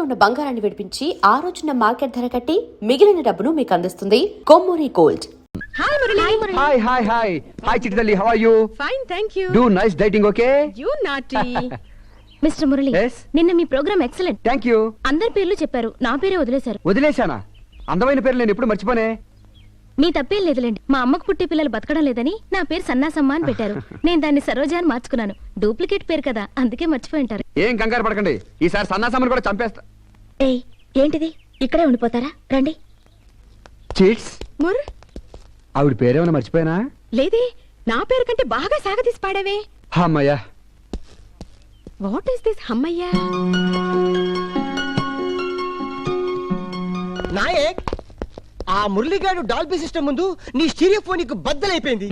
ఉన్న బంగారాన్ని విడిపించి ఆ రోజున మార్కెట్ ధర కట్టి మిగిలిన డబ్బును మీకు అందిస్తుంది Kommuri gold. Hi Murali. Hi Chittalli, how are you? Fine, thank you. Do nice dating, okay? You naughty. Mister Murali, Yes? నిన్న మీ ప్రోగ్రామ్ ఎక్సలెంట్. Thank you. అందరి పేర్లు చెప్పారు, నా పేరే వదిలేశారు. వదిలేశానా? అందమైన పేరు నేను ఎప్పుడు మర్చిపోనే. మీ తప్పేం లేదులేండి. మా అమ్మకు పుట్టే పిల్లలు బతకడం లేదని నా పేరు సన్నాసమ్మ అని పెట్టారు. నేను దాన్ని సరోజ అని మార్చుకున్నాను. డూప్లికేట్ పేరు కదా, అందుకే మర్చిపోయి ఉంటారు. ఏం కంగారు పడకండి, ఈసారి సన్నాసమ్మని కూడా చంపేస్తా. ఏయ్, ఏంటిది? ఇక్కడే ఉండిపోతారా? రండి. చీట్స్. ముర్ ఆవిడ పేరేమైనా మర్చిపోయానా? లేదే, నా పేరు కంటే బాగా సాగదీసి పాడావే. అమ్మయ్యా. వాట్ ఇస్ దిస్ హమ్మయ్యా? నాయక్, ఆ మురళిగాడు డాల్బీ సిస్టమ్ ముందు నీ స్టీరియోఫోనిక్ బద్దలైపోయింది.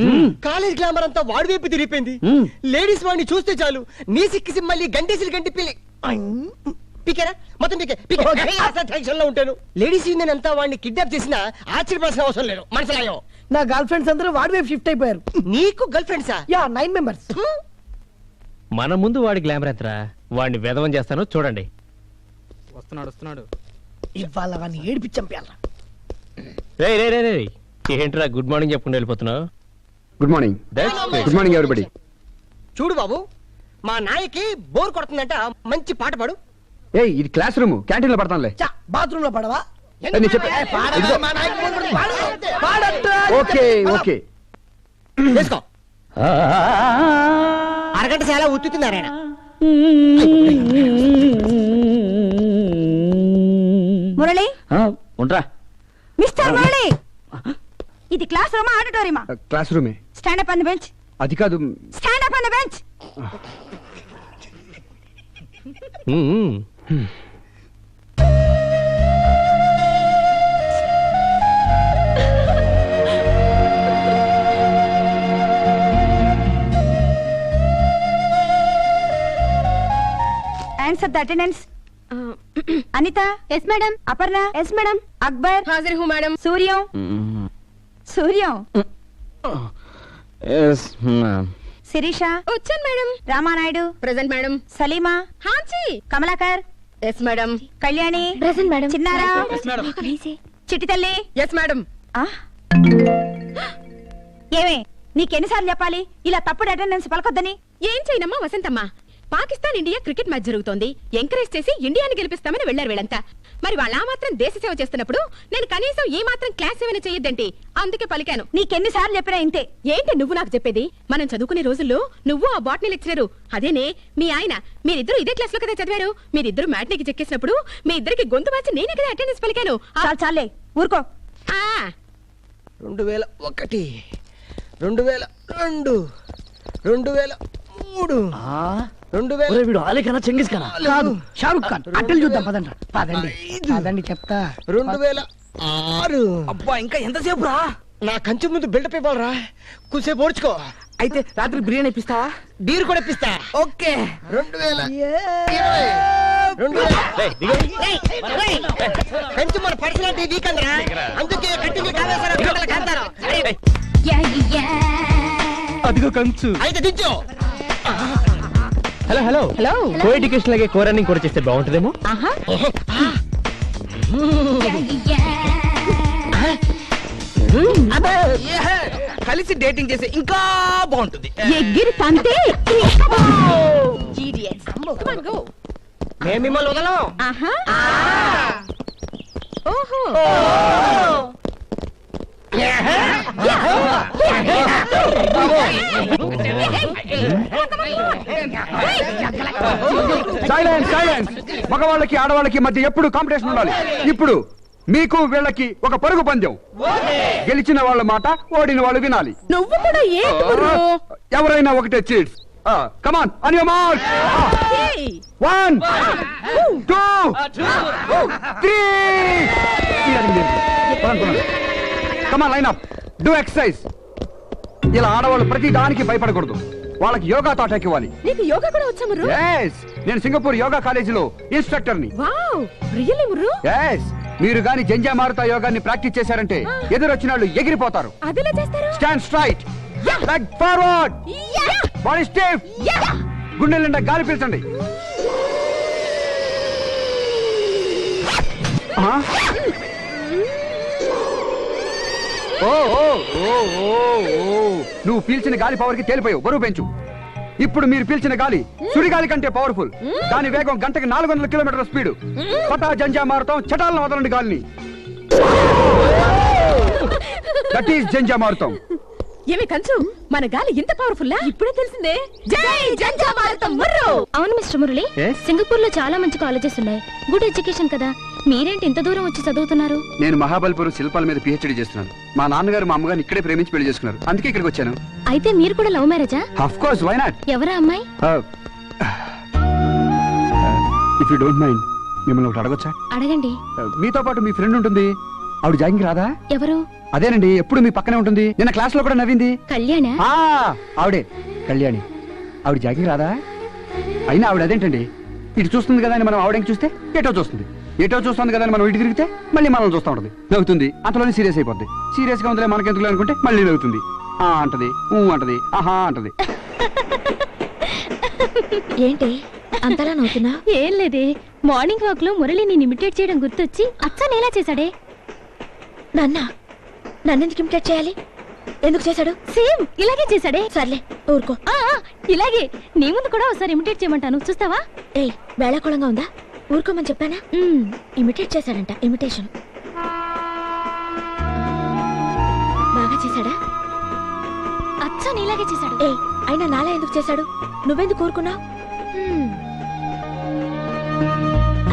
కాలేజ్ గ్లామర్ అంతా వాడి వైపు తిరిగిపోయింది. లేడీస్ వాడిని చూస్తే చాలు నీ సిక్కిసి మళ్ళీ గంటేసి గంటి పిల్లి పీకేరా మొత్తం టెన్షన్ లో ఉంటాను. లేడీస్ యూనియన్ అంతా వాడిని కిడ్నాప్ చేసినా ఆశ్చర్యపడాల్సిన అవసరం లేదు. మనసులాయో నా గర్ల్ ఫ్రెండ్స్ అందరూ వాడి వైపు షిఫ్ట్ అయిపోయారు. నీకు గర్ల్ ఫ్రెండ్సా? Yeah, 9 members. మన ముందు వాడి గ్లామర్ ఎంతరా, వాడిని వెధవం చేస్తాను చూడండి. వస్తున్నాడు. ఇవాళ వాడిని ఏడిపించి చంపేయాల. రే ఏంట్రా గుడ్ మార్నింగ్ చెప్పుకుంటూ వెళ్ళిపోతున్నావు? Good morning. Good morning everybody. చూడు బాబు, మా నాయకి బోర్ కొడుతుందంట, మంచి పాట పాడు. ఏయ్, ఇది క్లాస్ రూమ్, క్యాంటీన్ లో పడతానులే. బాత్రూమ్ లో పడవా? ఓకే ఓకే వేసుకో. అరగంట చాలా ఉత్తుతున్నారాయన. మురళి, ఉంటా. మిస్టర్ మురళి, ఇది క్లాస్ రూమా ఆడిటోరియమా? క్లాస్ రూమే. Stand up on the bench. అది కాదు. Stand up on the bench. Answer the attendance. Anita? Yes, madam. Aparna? Yes, madam. Akbar? हाजिर हूँ madam. Suryam? Suryam? Yes, ma'am. Sirisha? వచ్చాను madam. Rama Naidu? Present madam. Salima? हाँ जी. Kamalakar? Yes madam. Kalyani? Present, madam. Chinnara? Yes, madam. చిట్టి తల్లి? Yes madam. ఏమే, నీకెన్నిసార్లు చెప్పాలి ఇలా తప్పుడు అటెండెన్స్ పలకొద్దని? ఏం చేయనమ్మా Vasanthamma, Pakistan India cricket match జరుగుతోంది. ఎంకరేజ్ చేసి ఇండియాని గెలిపిస్తామని వెళ్లారు వీళ్ళంతా. మరి వాళ్ళ మాత్రం దేశ సేవ చేస్తున్నప్పుడు నేను కనీసం ఈ మాత్రం క్లాస్ ఏమైనా చేయొద్దంటే అందుకే పలికాను. నీకెన్నిసార్లు చెప్పినా ఇంతే. ఏంటి నువ్వు నాకు చెప్పేది? మనం చదువుకునే రోజుల్లో నువ్వు ఆ బాటనీ లెక్చరరు, అదేనే మీ ఆయన, మీరిద్దరు ఇదే క్లాస్ లో కదా చదివారు. మీరిద్దరు మ్యాట్నీకి చెక్కేసినప్పుడు మీ ఇద్దరికి గొంతు మార్చి నేనే కదా అటెండెన్స్ పలికాను. చాలే ఊరుకో. 2001, 2002, 2003, 2000. వీడు ఆలే కన్నా చెంగిస్ కన్నా కాదు, షారుఖ్ ఖాన్. అట్టలు చూద్దాం పదండి. పదండి చెప్తా. 2006. అబ్బా, ఇంకా ఎంతసేపు రా? నా కంచె ముందు బిల్డప్ ఇవ్వాలరా, కొంచెంసేపు ఓడ్చుకో. అయితే రాత్రి బిర్యానీ ఇప్పిస్తావా? డీర్ కూడా ఇప్పిస్తా. ఓకే. 2020. కంచె మన పర్సనాలిటీ వీక్ అందరా, అందుకే కంటిన్యూ కావేశారు. అదిగో కంచు. అయితే దించు. Hello hello hello. Co education లాగే కో రన్నింగ్ కూడా చేస్తే బాగుంటుందేమో. కలిసి డేటింగ్ చేస్తే ఇంకా బాగుంటుంది. ఎగిరి తంతే. మేము మిమ్మల్ని వదలం. ఓహో. Silence silence. మగవాళ్ళకి ఆడవాళ్ళకి మధ్య ఎప్పుడు కాంపిటీషన్ ఉండాలి. ఇప్పుడు మీకు వీళ్ళకి ఒక పరుగు పందెం. గెలిచిన వాళ్ళ మాట ఓడిన వాళ్ళు వినాలి. నువ్వు కూడా ఎవరైనా ఒకటే cheats. Come on on your mark. 1 2 3. Come on line up, do exercise. ఇలా ఆడవాళ్ళు ప్రతి దానికి భయపడకూడదు. వాళ్ళకి యోగా తాటాకి ఇవ్వాలి. నీకు యోగా కూడా వచ్చా ముర్రు? yes, నేను సింగపూర్ యోగా కాలేజీలో ఇన్స్ట్రక్టర్ ని. Wow, really ముర్రు? yes, మీరు గాని జంజా మారుతా యోగాన్ని ప్రాక్టీస్ చేశారంటే ఎదురొచ్చిన వాళ్ళు ఎగిరిపోతారు. అదెలా చేస్తారు? Stand straight, leg forward, body stiff, గుండెల నిండా గాలి పీల్చండి. ఆ? ఓ ఓ ఓ ఓ ఓ నువ్వు పీల్చిన గాలి పవర్ కి తేలిపోయావు. బరువు పెంచు. ఇప్పుడు మీరు పీల్చిన గాలి సుడిగాలి కంటే పవర్ఫుల్. దాని వేగం గంటకి 400 కిలోమీటర్ల స్పీడ్. పటా జంజా మారుతాం, చటాలను వదలండి గాలిని. దట్ ఈస్ జంజా మారుతాం. ఏమి కంచు, మన గాలి ఇంత పవర్ఫుల్ ఇప్పుడే తెలిసిందే. జై జంజా మారుతం ముర్రు. అవును మిస్టర్ మురళి, సింగపూర్ లో చాలా మంచి కాలేజెస్ ఉన్నాయి. గుడ్ ఎడ్యుకేషన్ కదా. మీరేంటి ఇంత దూరం వచ్చి చదువుతున్నారు? నేను మహాబలిపురం శిల్పాల మీద పిహెచ్డి చేస్తున్నాను. మా నాన్నగారు మా అమ్మగారిని ఇక్కడే ప్రేమించి పెళ్లి చేసుకున్నారు. అందుకే ఇక్కడికి వచ్చాను. అయితే మీరు కూడా లవ్ మ్యారేజా? Of course, why not? ఎవరా అమ్మాయి? ఇఫ్ యూ డోంట్ మైండ్, మిమ్మల్ని ఒకటి అడగొచ్చా? అడగండి. మీతో పాటు మీ ఫ్రెండ్ ఉంటుంది, ఆవిడ జాగింగ్ రాదా? ఎవరు? అదేనండి, ఎప్పుడు మీ పక్కనే ఉంటుంది, నిన్న క్లాస్ లో కూడా నవ్వింది. కళ్యాణ? ఆవిడే, కళ్యాణి. ఆవిడ జాగింగ్ రాదా? అయినా ఆవిడ అదేంటండి, ఇటు చూస్తుంది కదా అని మనం ఆవిడకి చూస్తే ఎటో చూస్తుంది, ఎటో చూస్తుంది కదా అని మనం ఇటు తిరిగితే మళ్ళీ మనం చూస్తూ ఉంటుంది, నవ్వుతుంది. అంతలోనే సీరియస్ అయిపోద్ది. సీరియస్ గా ఉందిలే మనకెందుకు అనుకుంటే మళ్ళీ నవ్వుతుంది. అంటది, అంటది, ఆహా అంటది. ఏంటి అంతలా నవ్వుతున్నా? ఏం లేదే, మార్నింగ్ వాక్ లో మురళి నేను ఇమిటేట్ చేయడం గుర్తొచ్చి అచ్చా ఎలా చేశాడే. నన్నెందుకు ఇమిటేట్ చేయాలి? ఎందుకు చేశాడు? సేమ్ ఇలాగే చేశాడే. సర్లే ఊరుకో. ఇలాగే నీ ముందు కూడా ఒకసారి ఇమిటేట్ చేయమంటాను, చూస్తావా? ఏయ్, వేళాకోళంగా ఉందా? ఊరుకోమని చెప్పానా? ఇమిటేట్ చేశాడంట. ఇమిటేషన్ బాగా చేశాడా? అచ్చా నీలాగే చేశాడు. ఏయ్, అయినా నాలా ఎందుకు చేశాడు? నువ్వెందుకు ఊరుకున్నావు?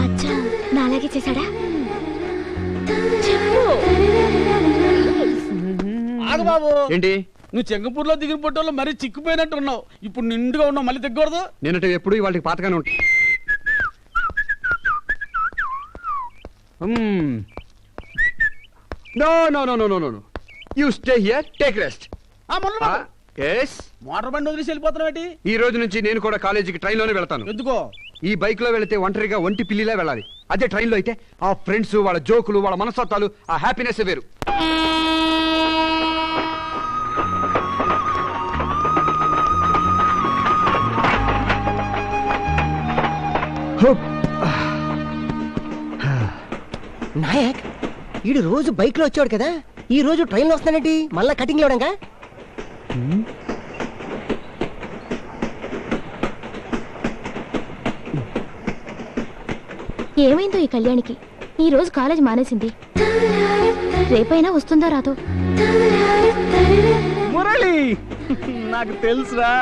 అచ్చా నాలాగే చేశాడా? చెప్పు. ఆగు బాబు. ఏంటి? నువ్వు చెంగపూర్లో దిగిన పొట్టలో మరీ చిక్కుపోయినట్టు ఉన్నావు. ఇప్పుడు నిండుగా ఉన్నావు, మళ్ళీ తగ్గకూడదు. నేనంటే ఎప్పుడు వాళ్ళకి పాతగానే ఉంటాయి. No no no no no no, you stay here, take rest. Motor బండి వదిలేసి వెళ్ళిపోతున్నావు. ఈ రోజు నుంచి నేను కూడా కాలేజీకి ట్రైన్ లోనే వెళ్తాను. ఎందుకో? ఈ బైక్ లో వెళితే ఒంటరిగా ఒంటి పిల్లిలా వెళ్ళాలి. అదే ట్రైన్ లో అయితే ఆ ఫ్రెండ్స్, వాళ్ళ జోకులు, వాళ్ళ మనస్తత్వాలు, ఆ హ్యాపీనెస్ వేరు. నాయక్, ఈడు రోజు బైక్ లో వచ్చాడు కదా, ఈ రోజు ట్రైన్ లో వస్తానండి. మళ్ళా కటింగ్ లేవడంగా. ఏమైందో ఈ కళ్యాణికి? ఈ రోజు కాలేజ్ మానేసింది. రేపైనా వస్తుందో రాదో? మురళి, నాకు తెలుసురా,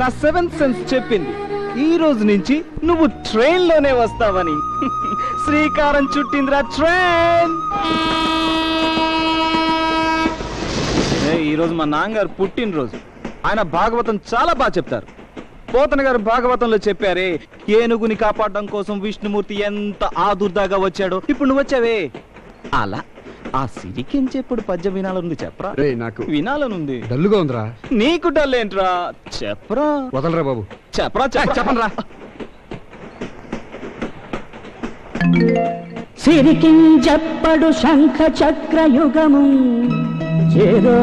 నా 7th సెన్స్ చెప్పింది ఈ రోజు నుంచి నువ్వు ట్రైన్ లోనే వస్తావని. శ్రీకారం చుట్టిందిరా ట్రైన్. ఈ రోజు మా నాన్నగారు పుట్టినరోజు. ఆయన భాగవతం చాలా బాగా చెప్తారు. పోతన గారు భాగవతంలో చెప్పారే, ఏనుగుని కాపాడడం కోసం విష్ణుమూర్తి ఎంత ఆదుర్దాగా వచ్చాడో. ఇప్పుడు నువ్వు వచ్చావే, అలా ఆ సిరికెంచెప్పుడు పద్యం వినాలనుంది. చెప్పరా? నాకు వినాలనుంది. డల్లుగా ఉందిరా. నీకు డల్ ఏంట్రా? చెప్పరా. వదలరా బాబు. చెప్పరా చెప్పనరా. సిరికించెప్పడు శంఖ చక్రయుగము చేదో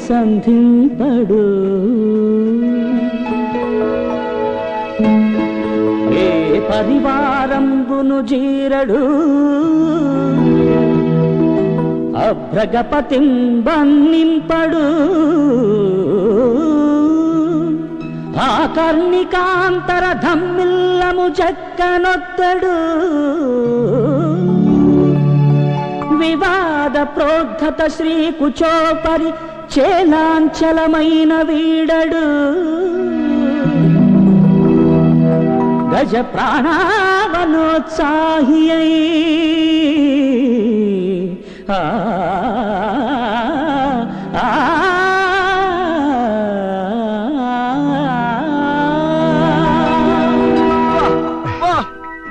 సంధింపడు. ఏ పరివారంబును జీరడు అభ్రగపతిం బంధింపడు. ఆకర్ణికాంతర ధమ్మిల్లము జక్కనొత్తడు. వివాద ప్రోద్ధత శ్రీకుచోపరి చేలాంచలమైన వీడడు. గజ ప్రాణావనోత్సాహి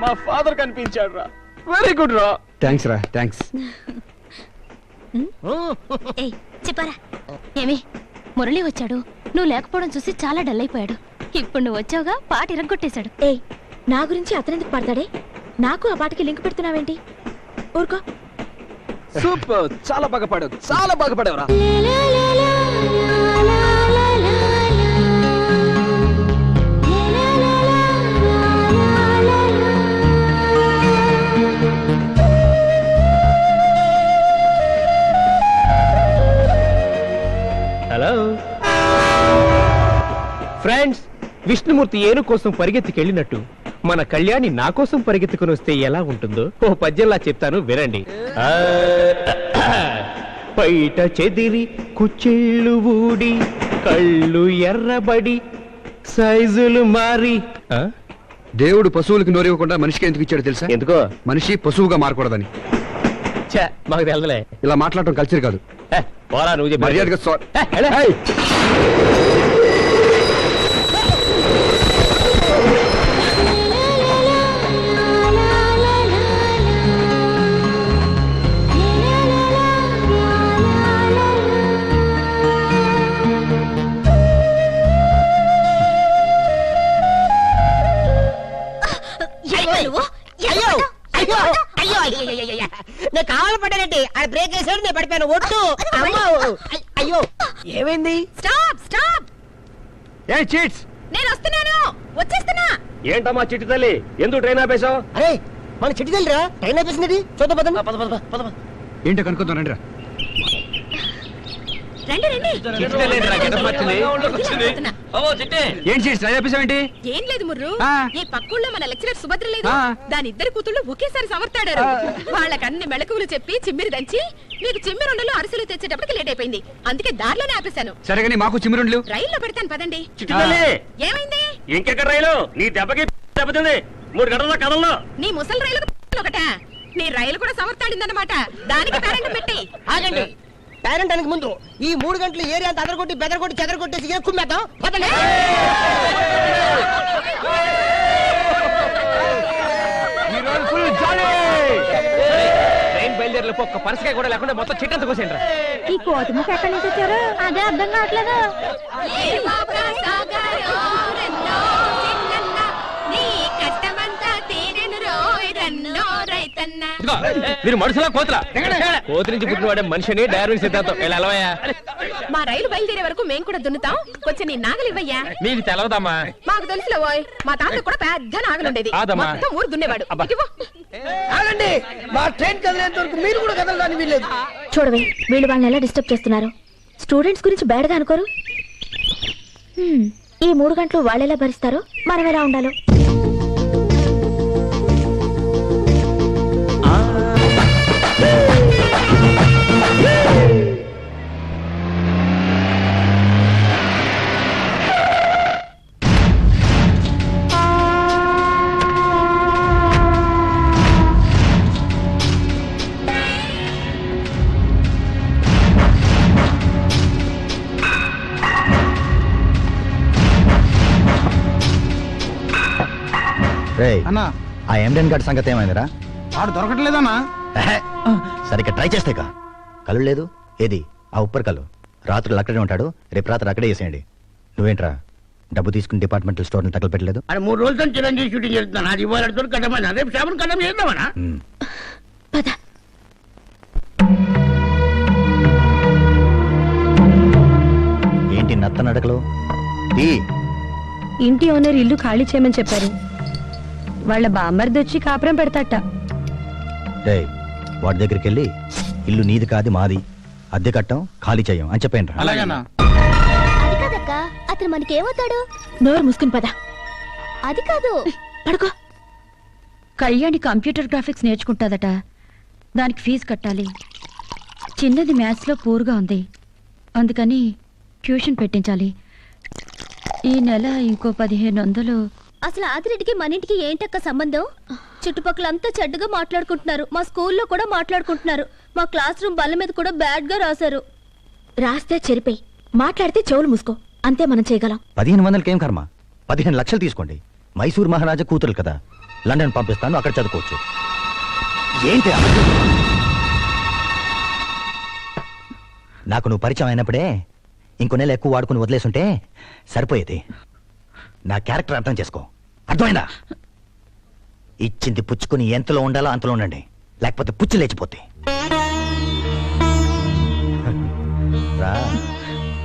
మా ఫాదర్ కనిపించాడు రా. వెరీ గుడ్ రా. థ్యాంక్స్ రా, థ్యాంక్స్. చెప్పారా? ఏమి మురళి వచ్చాడు, నువ్వు లేకపోవడం చూసి చాలా డల్ అయిపోయాడు. ఇప్పుడు నువ్వు వచ్చావుగా, పాట ఇరగొట్టేశాడు. ఏయ్, నా గురించి అతనెందుకు పాడతాడే? నాకు ఆ పాటకి లింక్ పెడుతున్నావేంటి? ఊరుకో. సూపర్, చాలా బాగా పాడావు, చాలా బాగా పాడావురా. విష్ణుమూర్తి ఏను కోసం పరిగెత్తికెళ్ళినట్టు మన కళ్యాణి నా కోసం పరిగెత్తుకుని వస్తే ఎలా ఉంటుందో ఓ పద్యంలా చెప్తాను వినండి. బయట చెదిరి కుచ్చిళ్ళు ఊడి కళ్ళు ఎర్రబడి సైజులు మారి. దేవుడు పశువులకు నోరివ్వకుండా మనిషికి ఎందుకు ఇచ్చాడు తెలుసా? ఎందుకో? మనిషి పశువుగా మారకూడదని. మాకు తెలదలే. ఇలా మాట్లాడటం కల్చర్ కాదు. పోరా నువ్వు చెప్పి మర్యాదగా నేను కావాలి పడ్డానంటే అది బ్రేక్ వేసాడు, నేను పడిపోయాను. ఒట్టు అయ్యో ఏమైంది? స్టాప్ స్టాప్, నేను వస్తున్నాను, వచ్చేస్తున్నా. ఏంటమ్మా చిట్టి తల్లి, ఎందుకు ట్రైన్ ఆపేశావు? అరే మన చిట్టి తల్లిరా, ట్రైన్ ఆపేసింది. చూద్దాం పద. ఏంటో కనుక్కుందాం రండిరా. రండి రండి. ఏంటి చీట్స్ ట్రైన్ ఆపేసావేంటి? ఏం లేదు ముర్రు, ఆ. ఈ పక్కూళ్ళో మన లెక్చరర్ సుభద్ర లేదు, ఆ. దాని ఇద్దరు కూతుళ్ళు ఒకేసారి సమర్తాడారు. వాళ్ళకి అన్ని మెళకువలు చెప్పి చిమ్మిరి దంచి మీకు చిమ్మిరుండలు అరిసెలు తెచ్చేటప్పటికి లేట్ అయిపోయింది. అందుకే దారిలోనే ఆపేశాను. సరే కానీ మాకు చిమ్మిరుండ్లు. రైల్లో పెడతాను పదండి. ఏమైంది? ఇంకెక్కడ రైలు? నీ దెబ్బకి దెబ్బతింది. 3 గంటల కథల్లో నీ ముసలి రైలు ఒకట, నీ రైలు కూడా సమర్తాడిందన్నమాట. దానికి పేరెంట్ పెట్టి ఆగండి. పేరెంట్ అనక ముందు ఈ 3 గంటలు ఏరియా అంతా అదరగొట్టి బెదరగొట్టి చెదరగొట్టేసి ఎక్కుమ్మేద్దాం. పదండి. ట్రైన్ బయలుదేరలేపు ఒక్క పరసకాయ కూడా లేకుండా మొత్తం చిట్టంత కోసేంట్రా. ఈ కోతి ముఖ ఎక్కడి నుంచి వచ్చారు? అదే అర్థం కావట్లేదు. మీరు మనుషులా కోతులా? కోతి నుంచి పుట్టినవాడే మనిషిని డార్విన్ సిద్ధాంతం. ఇలా అలవయ్యా. మా రైలు బయలుదేరే వరకు మేము కూడా దున్నుతాం. కొంచెం నీ నాగలి ఇవ్వయ్యా. మీకు తెలవదమ్మా. మాకు తెలుసులే ఓయ్, మా తాత కూడా పెద్ద నాగలుండేది. ఆదమ్మా. మొత్తం ఊరు దున్నేవాడు. ఇవ్వు. ఆగండి, మా ట్రైన్ కదిలేంత వరకు మీరు కూడా కదలడానికి వీల్లేదు. చూడవే, వీళ్ళు వాళ్ళని ఎలా డిస్టర్బ్ చేస్తున్నారు. స్టూడెంట్స్ గురించి బ్యాడ్గా అనుకోరు. ఈ 3 గంటలు వాళ్ళెలా భరిస్తారో మనం ఎలా ఉండాలో. అన్నా ఆ ఎండెన్ గార్డ్ సంగతి ఏమైందిరా? ఆడు దొరకట్లేదన్నా. సరిగ్గా ట్రై చేస్తేగా. కళ్ళు లేదు ఏది ఆ ఉప్పర్ కళ్ళు. రాత్రులు అక్కడే ఉంటాడు, రేపు రాత్రి అక్కడే చేసేయండి. నువ్వేంట్రా డబ్బు తీసుకుని డిపార్ట్మెంటల్ స్టోర్ తగలు పెట్టలేదు? అది 3 రోజులతో చిరంజీవి షూటింగ్ చేస్తున్నాను. అది ఇవాళ కట్టమన్నా, రేపు షాపుని కట్టం చేద్దామన్నా. పద. ఏంటి నత్త నడకలు? ఇంటి ఓనర్ ఇల్లు ఖాళీ చేయమని చెప్పారు. వాళ్ళ బామ్మర్ది వచ్చి కాపురం పెడతాట. వాడి దగ్గరికి వెళ్ళి ఇల్లు నీది కాదు మాది, అద్దె కట్టం ఖాళీ చెయ్యం అని చెప్పండి. అలాగేనా? అది కాదక్క, అతను మనకేమవుతాడు? నోరు మూసుకుని పద. అది కాదు, పడుకో. కళ్యాణి కంప్యూటర్ గ్రాఫిక్స్ నేర్చుకుంటాదట, దానికి ఫీజు కట్టాలి. చిన్నది మ్యాథ్స్లో పూర్గా ఉంది, అందుకని ట్యూషన్ పెట్టించాలి. ఈ నెల ఇంకో 1500. అసలు ఆదిరెడ్డికి మన ఇంటికి ఏంటక్క సంబంధం? చుట్టుపక్కలంతా చెడ్డగా మాట్లాడుకుంటున్నారు. మా స్కూల్లో కూడా మాట్లాడుకుంటున్నారు. మా క్లాస్ రూమ్ బల్ల మీద కూడా బ్యాడ్ గా రాశారు. రాస్తే చెరిపోయి, మాట్లాడితే చెవులు మూసుకో, అంతే మనం చేయగలం. 1500 ఏం కర్మ, 15 లక్షలు తీసుకోండి. మైసూర్ మహారాజా కూతురు కదా, లండన్ పంపిస్తాను, అక్కడ చదువుకోవచ్చు. ఏంటి నాకు నువ్వు పరిచయం అయినప్పుడే ఇంకో నెల ఎక్కువ వాడుకుని వదిలేసుంటే సరిపోయేది. నా క్యారెక్టర్ అర్థం చేసుకో, అర్థమైందా? ఇచ్చింది పుచ్చుకుని ఎంతలో ఉండాలో అంతలో ఉండండి, లేకపోతే పుచ్చి లేచిపోతే.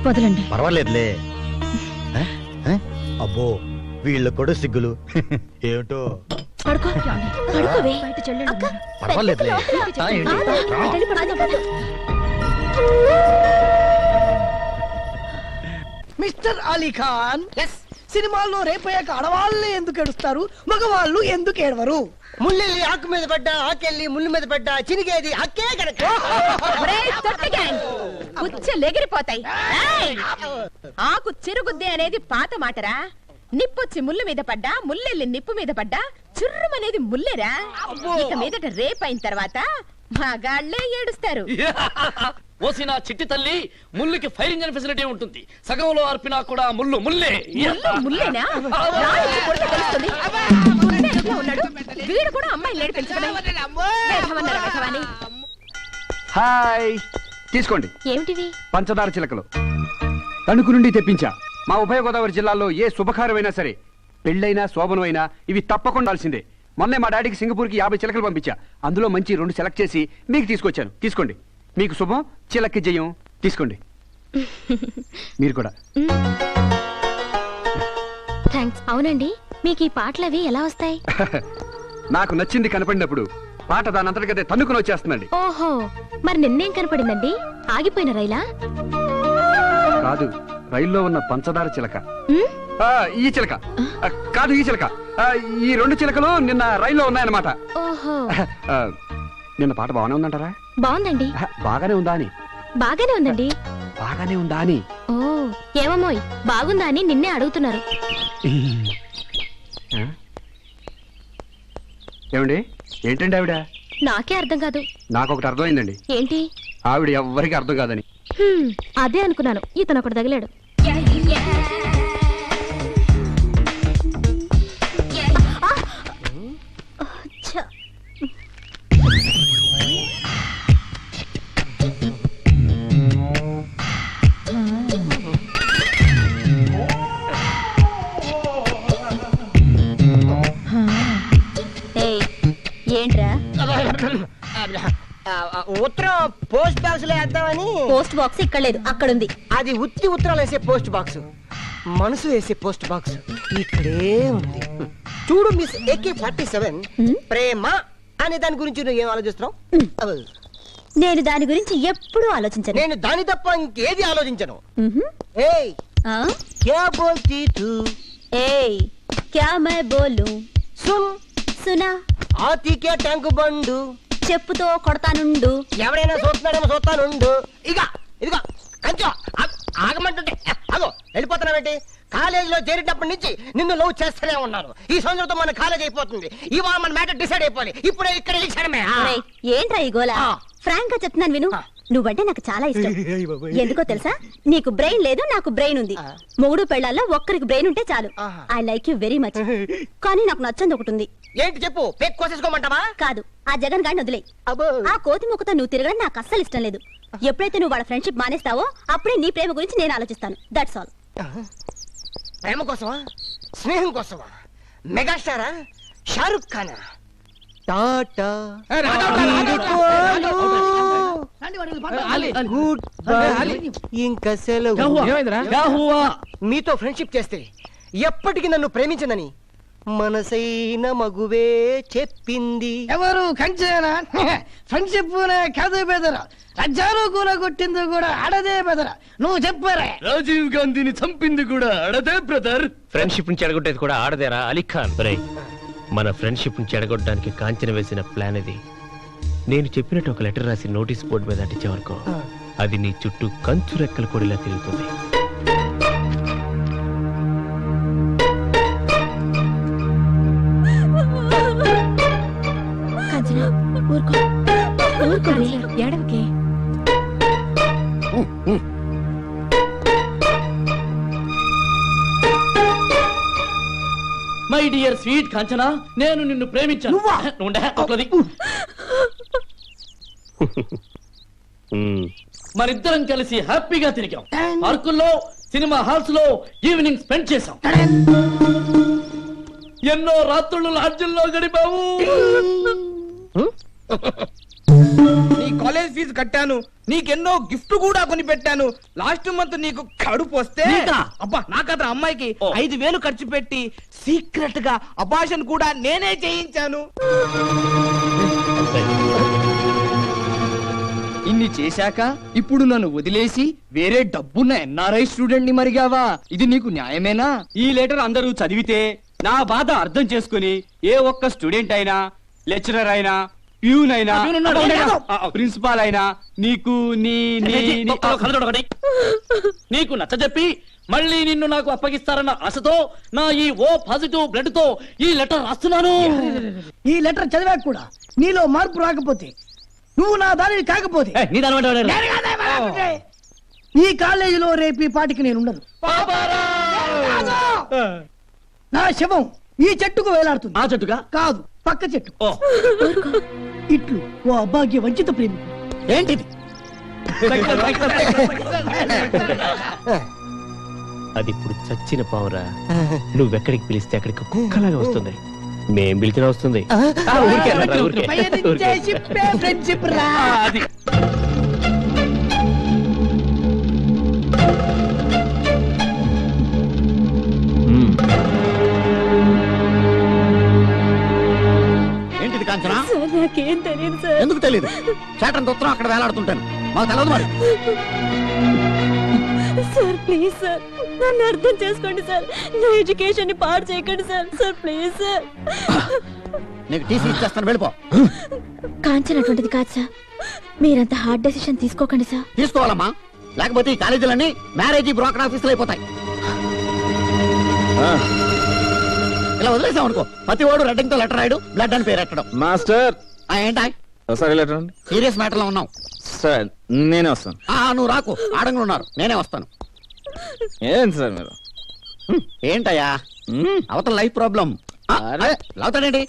వదలండి. పర్వాలేదులే. అబ్బో వీళ్ళ కూడా సిగ్గులు ఏమిటో. పర్వాలేదులే. మిస్టర్ అలీ ఖాన్, సినిమాల్లో రేపయ్యాక ఆడవాళ్ళే ఎందుకు ఏడుస్తారు, మగవాళ్ళు ఎందుకు ఏడవరు? ముల్లెల్లి ఆకు మీద పడ్డా, ఆకెళ్ళి ముళ్ళు మీద పడ్డా, చినిగేది అక్కే కనుక. ఎగిరిపోతాయి. ఆకు చిరుగుద్ది అనేది పాత మాటరా. నిప్పొచ్చి ముళ్ళు మీద పడ్డా, ముల్లెల్లి నిప్పు మీద పడ్డా చుర్రుమనేది ముల్లెరా. ఇక మీదట రేపైన తర్వాత మగాళ్లే ఏడుస్తారు. ఓసిన చిట్టి తల్లి, ముళ్ళుకి ఫైర్ ఇంజన్ ఫెసిలిటీ ఉంటుంది. సగంలో అర్పినా కూడా ముళ్ళు ముల్లే. ముల్లేనా? రాయికి కొడితే తెలుస్తుంది. ముల్లే ఎదురుగా ఉన్నాడు. వీడు కూడా అమ్మాయిని నేర్పించగలడు. హాయ్, తీసుకోండి. ఏమిటివి? పంచదార చిలకలు తణుకు నుండి తెప్పించా. మా ఉభయ గోదావరి జిల్లాలో ఏ శుభకార్యమైనా సరే, పెళ్ళైనా శోభనమైనా ఇవి తప్పకుండా ఉండాల్సిందే. మొన్నే మా డాడీకి సింగపూర్కి 50 చిలకలు పంపించా. అందులో మంచి 2 సెలెక్ట్ చేసి మీకు తీసుకొచ్చాను. తీసుకోండి. మీకు శుభం, చిలక్కి జయం. తీసుకోండి. మీరు కూడా. థ్యాంక్స్. అవునండి, మీకు ఈ పాటలు అవి ఎలా వస్తాయి? నాకు నచ్చింది కనపడినప్పుడు పాట దానంతటికదే తన్నుకుని వచ్చేస్తుందండి. ఓహో, మరి నిన్నేం కనపడిందండి? ఆగిపోయిన రైలా? కాదు, రైల్లో ఉన్న పంచదార చిలక. ఉమ్, ఈ చిలక కాదు, ఈ చిలక. ఈ 2 చిలకలు నిన్న రైల్లో ఉన్నాయన్నమాట. ఓహో, నిన్న పాట బాగానే ఉందంటారా? బాగుందండి. బాగానే ఉందా అని? బాగానే ఉందండి. బాగానే ఉందా అని? ఓ, ఏమమ్మోయ్, బాగుందా అని నిన్నే అడుగుతున్నారు. ఏమండి, ఏంటండి ఆవిడ? నాకే అర్థం కాదు. నాకొకటి అర్థమైందండి. ఏంటి? ఆవిడ ఎవ్వరికి అర్థం కాదని. అదే అనుకున్నాను. ఇతను ఒకటి తగిలాడు. ఏంట్రా? ఉత్తరం పోస్ట్ బాక్స్ లో వేద్దామని. పోస్ట్ బాక్స్ ఇక్కడ లేదు, అక్కడ ఉంది. అది ఉత్తి ఉత్తరాలు వేసే పోస్ట్ బాక్స్, మనసు వేసే పోస్ట్ బాక్స్ ఇక్కడే ఉంది. చూడు మిస్ AK-47, ప్రేమ అనే దాని గురించి నువ్వు ఏం ఆలోచిస్తున్నావు? నేను దాని గురించి ఎప్పుడూ ఆలోచించను. నేను దాని తప్ప ఇంకేది ఆలోచించను. ఏయ్, క్యా బోల్తీ తూ? ఏయ్, క్యా మై బోలు? సున్. సునా? ఆతి క్యా ట్యాంకు బండు? చెప్పుతో కొడతానుండు. ఎవడైనా చూస్తున్నాడేమో చూస్తానుండు. ఇదిగో కంచో ఆగమంటుంటే అగో వెళ్ళిపోతున్నావేంటి? కాలేజీలో చేరేటప్పటి నుంచి నిన్ను లవ్ చేస్తూనే ఉన్నాను. ఈ సంవత్సరంతో మన కాలేజ్ అయిపోతుంది. ఇవాళ మన మ్యాటర్ డిసైడ్ అయిపోవాలి. ఇప్పుడే ఇక్కడ ఇచ్చాడమే. ఏంట్రా ఈ గోలా? ఫ్రాంక్ గా చెప్తున్నాను విను. నువ్వంటే నాకు చాలా ఇష్టం. ఎందుకో తెలుసా? నీకు బ్రెయిన్ లేదు, నాకు బ్రెయిన్ ఉంది. మొగుడు పెళ్ళాల్లో ఒక్కరికి బ్రెయిన్ ఉంటే చాలు. I like you very much. కానీ నాకు నచ్చంది ఒకటి ఉంది. ఏంటి చెప్పు? పేక్ కోసేసుకోమంటావా? కాదు, ఆ జగన్ గాడిని వదిలే. ఆ కోతి ముక్కతో నువ్వు తిరగడం నాకు అస్సలు ఇష్టం లేదు. ఎప్పుడైతే నువ్వు వాళ్ళ ఫ్రెండ్షిప్ మానేస్తావో అప్పుడే నీ ప్రేమ గురించి నేను ఆలోచిస్తాను. That's all. ప్రేమ కోసమా? స్నేహం కోసమా? మెగాస్టారా? షారుఖ్ ఖానా? టాటా గుడ్ బై, ఇంకా సెలవు. మీతో ఫ్రెండ్షిప్ చేస్తే ఎప్పటికీ నన్ను ప్రేమించనని మనసైన మగువే చెప్పింది. ఎవరు? కంచేనా? ఫ్రెండ్షిప్ కాదు బెదర. రాజ్యాలు కూలగొట్టింది కూడా ఆడదే బెదర. నువ్వు చెప్పారా? రాజీవ్ గాంధీని చంపింది కూడా ఆడదే బ్రదర్. ఫ్రెండ్షిప్ ని చెడగొట్టేది కూడా ఆడదేరా అలీ ఖాన్. మన ఫ్రెండ్షిప్ ని చెడగొట్టడానికి కాంచన వేసిన ప్లాన్ ఇది. నేను చెప్పినట్టు ఒక లెటర్ రాసి నోటీస్ బోర్డు మీద అంటించే వరకు అది నీ చుట్టూ కంచు రెక్కల కొడిలా తిరుగుతుంది. ఏడవకే. మై డియర్ స్వీట్ కాంచనా, నేను నిన్ను ప్రేమించాను. మరిద్దరం కలిసి హ్యాపీగా తిరిగాం. పార్కుల్లో, సినిమా హాల్స్ లో ఈవినింగ్ స్పెండ్ చేశాం. ఎన్నో రాత్రులు లాడ్జిల్లో గడిపావు. నీ కాలేజ్ ఫీజు కట్టాను, నీకెన్నో గిఫ్ట్ కూడా కొని పెట్టాను. లాస్ట్ మంత్ నీకు కడుపు వస్తే అబ్బా నాకద్ర అమ్మాయికి 5,000 ఖర్చు పెట్టి సీక్రెట్ గా అబార్షన్ కూడా నేనే చేయించాను. ఇన్ని చేశాక ఇప్పుడు నన్ను వదిలేసి వేరే డబ్బున్న ఎన్ఆర్ఐ స్టూడెంట్ ని మరిగావా? ఇది నీకు న్యాయమేనా? ఈ లెటర్ అందరూ చదివితే నా బాధ అర్థం చేసుకుని ఏ ఒక్క స్టూడెంట్ అయినా, లెక్చరర్ అయినా, ప్యూన్ అయినా, ప్రిన్సిపాల్ అయినా నీకు నీకు నచ్చజెప్పి మళ్ళీ నిన్ను నాకు అప్పగిస్తారన్న ఆశతో నా ఈ ఓ పాజిటివ్ బ్లడ్ తో ఈ లెటర్ రాస్తున్నాను. ఈ లెటర్ చదివాక కూడా నీలో మార్పు రాకపోతే, నువ్వు నా దానిని కాకపోతే, ఈ కాలేజీలో రేపు ఈ పాటికి నేను ఉండను. నా శవం ఈ చెట్టుకు వేలాడుతుంది. ఆ చెట్టుగా కాదు, పక్క చెట్టు. ఇట్లు ఓ అభాగ్య వంచిత ప్రేమి. ఏంటిది? అది ఇప్పుడు చచ్చిన పావురా. నువ్వెక్కడికి పిలిస్తే అక్కడికి కుక్కలాగా వస్తుంది. మేం పిలిచినా వస్తుంది. ఫ్రెండ్షిప్ రా. అది ఏంటిది కాంచనా? నాకేం తెలియదు సార్. ఎందుకు తెలియదు? చేటంత ఉత్తరం అక్కడ వేలాడుతుంటాను, మాకు తెలియదు మరి. సార్ ప్లీజ్ సార్, నన్ను అర్థం చేసుకోండి సార్. నా ఎడ్యుకేషన్ ని పాడు చేయకండి సార్. Sir please sir. నీకు టీసీ ఇచ్చేస్తాను, వెళ్ళిపో. కాంచనటువంటిది కాదు సార్. మీరంత హార్డ్ డెసిషన్ తీసుకోకండి సార్. తీసుకోవాలమ్మా, లేకపోతే ఈ కాలేజీలన్నీ మ్యారేజీ బ్రోకర్ ఆఫీసులు అయిపోతాయి. ఇలా వదిలేసాం అనుకో, ప్రతి వాడు రెడ్డింగ్ తో లెటర్ రాయడు, బ్లడ్ అని పేరు ఎట్టడం. మాస్టర్ ఏంటా ఒకసారి లెటర్ అండి. సీరియస్ మ్యాటర్ లో ఉన్నాం. సార్ నేనే వస్తాను. నువ్వు రాకు, ఆడంగులు ఉన్నారు, నేనే వస్తాను. ఏంటి సార్ మీరు? ఏంటయ్యా అవతల లైఫ్ ప్రాబ్లం? లావుతాడేంటి?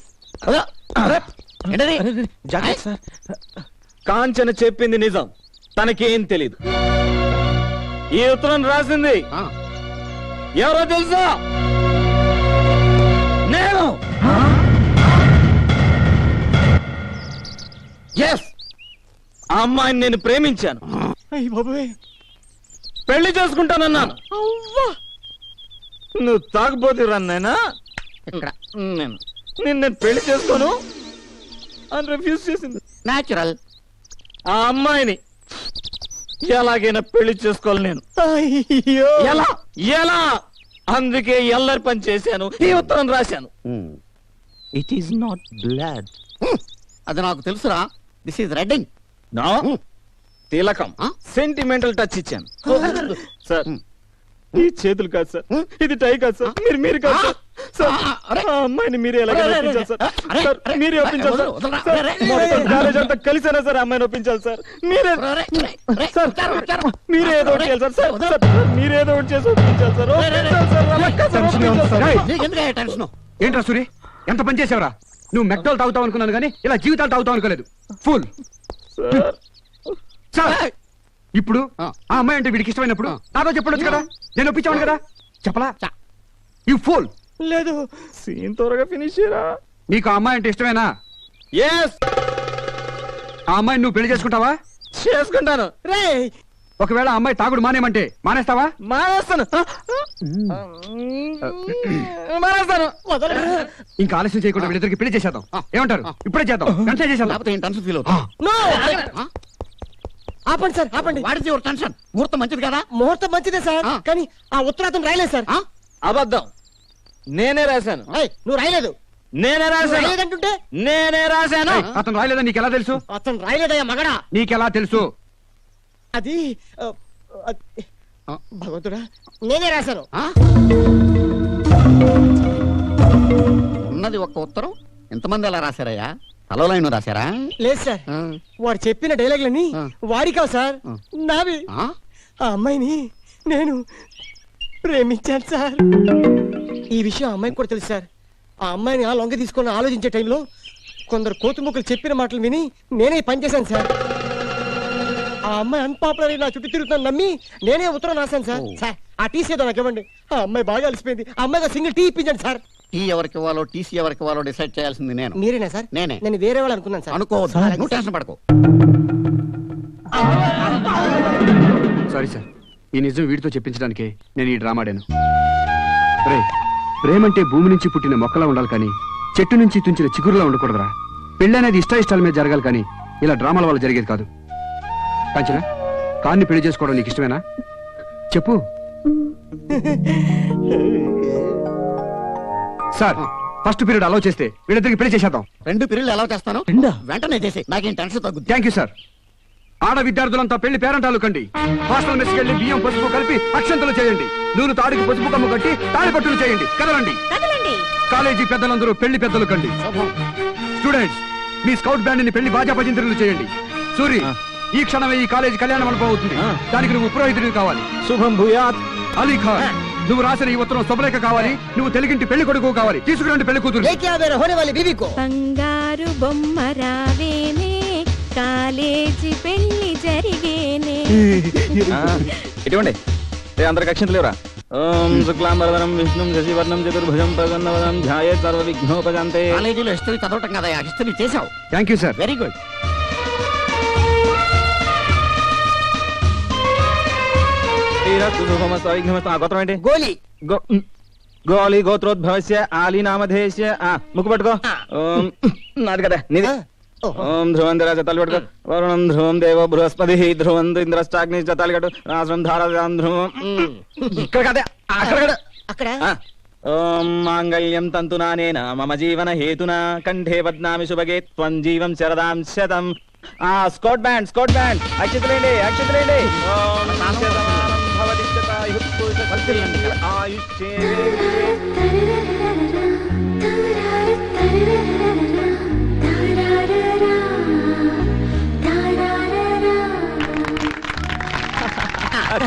జాగ్రత్త సార్. కాంచన చెప్పింది నిజం, తనకేం తెలీదు. ఈ ఉత్తరం రాసింది ఎవరో తెలుసా? నేను. ఆ అమ్మాయిని నేను ప్రేమించాను, పెళ్లి చేసుకుంటానన్నాను. నువ్వు తాగబోతు రన్నైనా నేను పెళ్లి చేసుకోను అని రిఫ్యూజ్ చేసింది. న్యాచురల్. ఆ అమ్మాయిని ఎలాగైనా పెళ్లి చేసుకోవాలి నేను. ఎలా ఎలా అందుకే ఎల్లరి పని చేశాను, ఈ ఉత్తరం రాశాను. It is not blood. అది నాకు తెలుసురా. This is రెడ్డింగ్. తిలకం, సెంటిమెంటల్ టచ్ ఇచ్చాను. సార్ ఈ చేతులు కాదు సార్, ఇది టై కాదు సార్, మీరు కాదు సార్. ఆ అమ్మాయిని మీరే ఎలాగైనా ఒప్పించాలి సార్. సార్ మీరే ఒప్పించాలి సార్. మొత్తం కాలేజ్ అంతా కలిసేనా సార్ అమ్మాయిని ఒప్పించాలి సార్. మీరే సార్, మీరే ఏదో ఒకటి చేయాలి సార్. సార్ మీరే ఏదో ఒకటి చేసి ఒప్పించాలి సార్. ఏంట్రా సూరి, ఎంత పని చేసావురా? నువ్వు మెక్డోల్ తాగుతావు అనుకున్నాను కానీ ఇలా జీవితాలు తాగుతావు అనుకోలేదు. ఫుల్. ఇప్పుడు ఆ అమ్మాయి అంటే వీడికి ఇష్టమైనప్పుడు నాతో చెప్పడొచ్చు కదా, నేను ఒప్పించాను కదా. చెప్పలా? You pool. లేదు, సీన్ త్వరగా ఫినిష్ చేయరా. నీకు ఆ అమ్మాయి అంటే ఇష్టమేనా? ఎస్. ఆ అమ్మాయిని నువ్వు పెళ్లి చేసుకుంటావా? చేసుకుంటాను. రే, ఒకవేళ ఆ అమ్మాయి తాగుడు మానేమంటే మానేస్తావా? మానేస్తాను. మానేస్తాను. ఇంకా ఆలస్యం చేయకుండా వీళ్ళిద్దరికి పెళ్లి చేసేద్దాం. ఏమంటారు? ఇప్పుడే చేద్దాం, వెంటనే చేసేద్దాం. ఆపండి సార్, ఆపండి. వాడితే టెన్షన్. ముహూర్తం మంచిది కదా? ముహూర్తం మంచిదే సార్, కానీ ఆ ఉత్తరాతం రాయలేదు సార్. అబద్ధం, నేనే రాశాను. నువ్వు రాయలేదు. నేనే రాశాను. రాయలేదంటుంటే నేనే రాశాను. అతను రాయలేదని నీకెలా తెలుసు? అతను రాయలేదయ్యా మగడా. నీకెలా తెలుసు? అది భగవంతుడా, నేనే రాశాను. ఉన్నది ఒక్క ఉత్తరం, ఎంతమంది అలా రాశారయ్యా? తలలైన రాశారా? లేదు సార్, వాడు చెప్పిన డైలాగులన్నీ వాడి కావు సార్, నావి. ఆ అమ్మాయిని నేను ప్రేమించాను సార్. ఈ విషయం ఆ అమ్మాయికి కూడా తెలుసు సార్. ఆ అమ్మాయిని ఆ లొంగ తీసుకొని ఆలోచించే టైంలో కొందరు కోతుముక్కలు చెప్పిన మాటలు విని నేనే పనిచేశాను సార్. ఆ అమ్మాయి అన్పాపులర్ నా చుట్టూ తిరుగుతాను నమ్మి నేనే ఉత్తరం రాశాను సార్. సార్ ఆ టీసీ ఏదో నాకు ఇవ్వండి. ఆ అమ్మాయి బాగా అలసిపోయింది, ఆ అమ్మాయిగా సింగిల్ టీ ఇప్పించండి సార్. టీ ఎవరికి ఇవ్వాలో, టీసీ ఎవరికి ఇవ్వాలో డిసైడ్ చేయాల్సింది నేను. మీరేనా సార్? నేనే. నేను వేరే వాళ్ళు అనుకున్నాను సార్. అనుకోవద్దు, నువ్వు టెన్షన్ పడకు. సారీ సార్, ఈ నిజం వీడితో చెప్పించడానికి నేను ఈ డ్రామా ఆడాను. రే, ప్రేమంటే భూమి నుంచి పుట్టిన మొక్కలా ఉండాలి కానీ చెట్టు నుంచి తుంచిన చిగురులా ఉండకూడదురా. పెళ్ళి అనేది ఇష్టాల మీద జరగాలి కానీ ఇలా డ్రామాల వల్ల జరిగేది కాదు. కాంచన కాన్ని పెళ్లి చేసుకోవడం నీకు ఇష్టమేనా చెప్పు. సార్ ఫస్ట్ పీరియడ్ అలౌ చేస్తే వీళ్ళిద్దరికి పెళ్లి చేసేద్దాం. 2 పీరియడ్లు ఎలా చేస్తాను వెంటనే చేసి నాకేం టెన్షన్ తగ్గుద్ది. Thank you sir. ఆడ విద్యార్థులంతా పెళ్లి పేరంటాలు కండి. హాస్టల్ మెస్కి వెళ్ళి బియ్యం పసుపు కలిపి అక్షంతలు చేయండి. నూనె తాడికి పసుపు కమ్ము కట్టి తాడి పట్టులు చేయండి. కదలండి. కాలేజీ పెద్దలందరూ పెళ్లి పెద్దలు కండి. స్టూడెంట్స్ మీ స్కౌట్ బ్యాండ్ ని పెళ్లి బాజా భజంత్రులు చేయండి. సూరి ఈ క్షణమే ఈ కాలేజీ కళ్యాణ మండపం అవుతుంది. దానికి నువ్వు పురోహితుడివి కావాలి. శుభం భూయాత్. అలీ ఖాన్ నువ్వు రాసిన ఈ ఉత్తరం శుభలేఖ కావాలి. నువ్వు తెలుగింటి పెళ్లి కొడుకు కావాలి. తీసుకురండి పెళ్లి కూతురు. బంగారు బొమ్మ రావేనే కాలేజీ పెళ్లి జరిగేనే. ఇటువంటి అందరికి అక్షంతలు లేవరా? ఓం శుక్లాంబరధరం విష్ణుం శశివర్ణం చతుర్భుజం ప్రసన్నవదనం ధ్యాయేత్ సర్వ విఘ్నోపశాంతే. కాలేజీలో హిస్టరీ చదవటం కదా, హిస్టరీ చేసావు. Thank you sir. Very good. గోత్రం ఏంటి? గోలి. గోళి గోత్రోద్భవస్య ఆలి నామధేయస్య. ముక్కు పట్టుకో. నాది కదా నీది. ఓం ధ్రువం దిరాజ తల్లి పట్టుకో. వరుణం ధ్రువం దేవ బృహస్పతి ధ్రువం ఇంద్రష్టాగ్ని తాలిగట్టు రాష్ట్రం ధారాం ధ్రువం. ఇక్కడ కదే అక్కడ. ఓం మాంగళ్యం తంతునానేన మమ జీవన హేతునా కంఠే బధ్నామి శుభగే త్వం జీవం శరదాం శతం. స్కౌట్ బ్యాండ్ అక్షితులేండి. ఓం శతమానం భవతి శతాయుః పురుష ఆయుష్యే.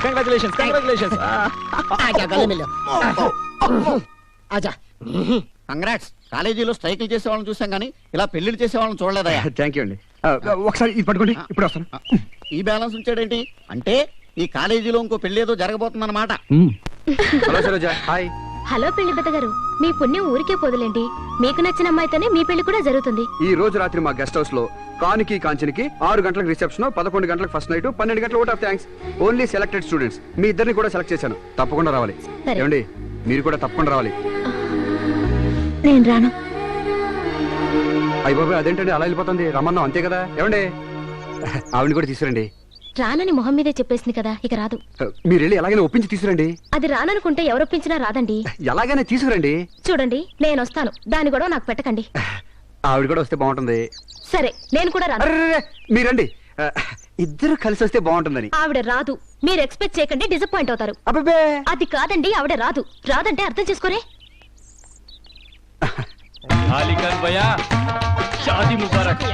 కంగ్రాచులేషన్స్. కంగ్రాట్స్. కాలేజీలో స్ట్రైకులు చేసే వాళ్ళని చూసాం కానీ ఇలా పెళ్లిళ్ళు చేసే వాళ్ళని చూడలేదా? థ్యాంక్ యూ అండి. ఒకసారి ఇది పట్టుకోండి. ఇప్పుడు వస్తాను. ఈ బ్యాలెన్స్ ఉంచాడేంటి అంటే ఈ కాలేజీలో ఇంకో పెళ్లి ఏదో జరగబోతుందన్నమాట. హలో సరోజా. హాయ్. హలో పెళ్లి పెద్ద గారు, మీ పుణ్యం ఊరికే పోదులేండి. మీకు నచ్చిన అమ్మాయితోనే మీ పెళ్లి కూడా జరుగుతుంది. ఈ రోజు రాత్రి మా గెస్ట్ హౌస్ లో కానికి కాంచనికి 6 గంటలకు రిసెప్షన్, 11 గంటలకు ఫస్ట్ నైట్, 12 గంటలకు vote of thanks. Only selected students. మీ ఇద్దరిని కూడా సెలెక్ట్ చేశాను. తప్పకుండా రావాలి. సరే. ఏమండి మీరు కూడా తప్పకుండా రావాలి. నేను రాను. అయ్య బాబాయ్ అదేంటండి అలా వెళ్ళిపోతుంది? రమ్మన్నాం అంతే కదా. ఏమండి ఆవిడని కూడా తీసుకురండి. రానని మొహం మీదే చెప్పేసింది కదా, ఇక రాదు. మీరు వెళ్ళి ఎలాగైనా ఒప్పించి తీసుకురండి. అది రాననుకుంటే ఎవరొప్పించినా రాదండి. ఎలాగైనా తీసుకురండి. చూడండి నేను వస్తాను, దాని కూడా నాకు పెట్టకండి. ఆవిడ కూడా వస్తే బాగుంటుంది. సరే నేను కూడా రాను. అర్రే మీరండి. ఇద్దరు కలిసి వస్తే బాగుంటుందని. ఆవిడ రాదు. మీరు ఎక్స్పెక్ట్ చేయకండి, డిసప్పాయింట్ అవుతారు. అబ్బే అది కాదండి, ఆవిడ రాదు. రాదంటే అర్థం చేసుకోరే. అలీఖాన్ భయ్యా షాదీ ముబారక్.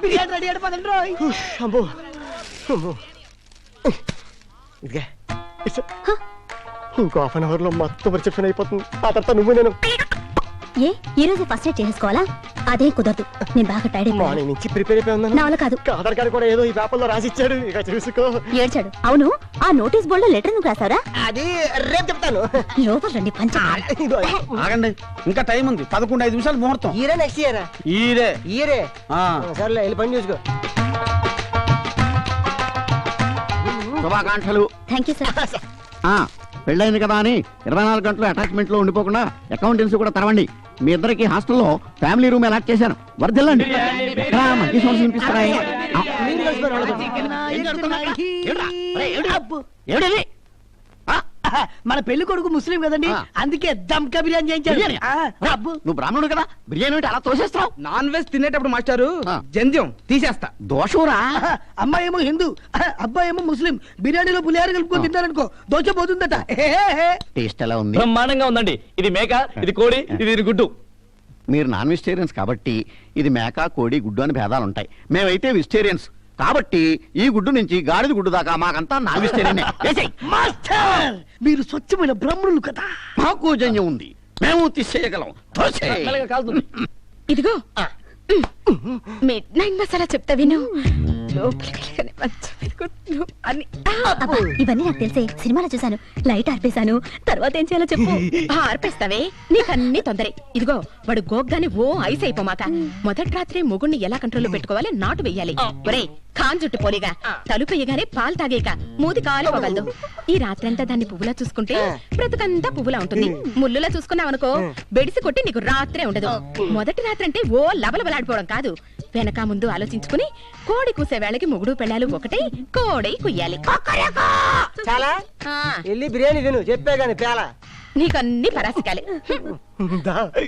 బిర్యానీ రెడీ అయిపోతుంది రోయ్. అమ్మో ఇంకో హాఫ్ అన్ అవర్ లో మొత్తం రిసెప్షన్ అయిపోతుంది. ఆ తర్వాత నువ్వు నేను ఏ ఈ రోజు ఫస్ట్ ఎయిడ్ చేసుకోవాలా? అదే కుదరదు, నేను బాగా టైర్డ్ అయిపోయాను. మార్నింగ్ నుంచి ప్రిపేర్ అయిపోయి ఉన్నాను. నా వల్ల కాదు. ఆధార్ కార్డు కూడా ఏదో ఈ పేపర్లో రాసి ఇచ్చాడు, ఇక చూసుకో. ఏడ్చాడు. అవును, ఆ నోటీస్ బోర్డు లో లెటర్ నువ్వు రాసావరా? అది రేపు చెప్తాను. లోపల రండి పంచ. ఆగండి, ఇంకా టైం ఉంది. 11-5 నిమిషాలు ముహూర్తం. ఈరే నెక్స్ట్ ఇయర్. ఈరే సర్లే వెళ్ళి పని చూసుకో. శుభాకాంక్షలు. Thank you sir. పెళ్ళైంది కదా అని 24 గంటలు అటాచ్మెంట్ లో ఉండిపోకుండా అకౌంటెన్సీ కూడా తెరవండి. మీ ఇద్దరికి హాస్టల్లో ఫ్యామిలీ రూమ్ అలాట్ చేశాను. వర్దిల్లండి. మంచి సౌండ్స్ వినిపిస్తున్నాయి. మన పెళ్లి కొడుకు ముస్లిం కదండి, అందుకే దమ్కా బిర్యానీ చేయించాడు. నువ్వు బ్రాహ్మణుడు కదా, బిర్యానీ అంటే అలా తోసేస్తావు. నాన్ వెజ్ తినేటప్పుడు మాస్టారు జంధ్యం తీసేస్తా. దోషంరా. అమ్మాయి ఏమో హిందూ, అబ్బాయి ఏమో ముస్లిం. బిర్యానీలో పులిహార కలుపుకొని తిన్నారనుకో దోష పోతుందట. టేస్ట్ ఎలా ఉంది? బ్రహ్మాండంగా ఉందండి. ఇది మేక, ఇది కోడి, ఇది గుడ్డు. మీరు నాన్ వెజిటేరియన్స్ కాబట్టి ఇది మేక, కోడి, గుడ్డు అని భేదాలు ఉంటాయి. మేమైతే వెజిటేరియన్స్ కాబట్టి ఈ గుడ్డు నుంచి గాడిద గుడ్డు దాకా మాకంతా నాన్ వెజిటేరియన్. మీరు స్వచ్ఛమైన బ్రాహ్మణులు కదా. మాకు జన్యం ఉంది, మేము తీసేయగలం. ఇదిగో మిడ్ నైట్ మసాలా చెప్తా విను. లోపలికి వెళ్ళగానే మంచం మీద కూర్చుని అని అబ్బా, ఇవన్నీ నాకు తెలిసే, సినిమాలో చూసాను. లైట్ ఆర్పేశాను, తర్వాత ఏం చేయాలో చెప్పు. ఆర్పేస్తావే, నీకన్నీ తొందరే. ఇదిగో వాడు గోగ్గాని ఓ ఐస్ అయిపోమాక మొదటి రాత్రి మొగుణ్ణి ఎలా కంట్రోల్లో పెట్టుకోవాలి నాటు వెయ్యాలి. ఒరే ఖాన్ జుట్టు పోలిగా తలుపెయ్యగానే పాలు తాగేక మూది కాలిపోగలదు. ఈ రాత్రంతా దాన్ని పువ్వులా చూసుకుంటే బ్రతుకంతా పువ్వులా ఉంటుంది. ముల్లులా చూసుకున్నావనుకో బెడిసి కొట్టి నీకు రాత్రే ఉండదు. మొదటి రాత్రి అంటే ఓ లబలబలాడిపోవడం కాదు, వెనక ముందు ఆలోచించుకుని కోడి కూసే వేళకి మొగుడు పెళ్ళాలు ఒకటే కోడై కుయ్యాలి. చాలా వెళ్ళి బిర్యానీ తిను చెప్పే గాని పేల నీకన్నీ పరాసికాలే.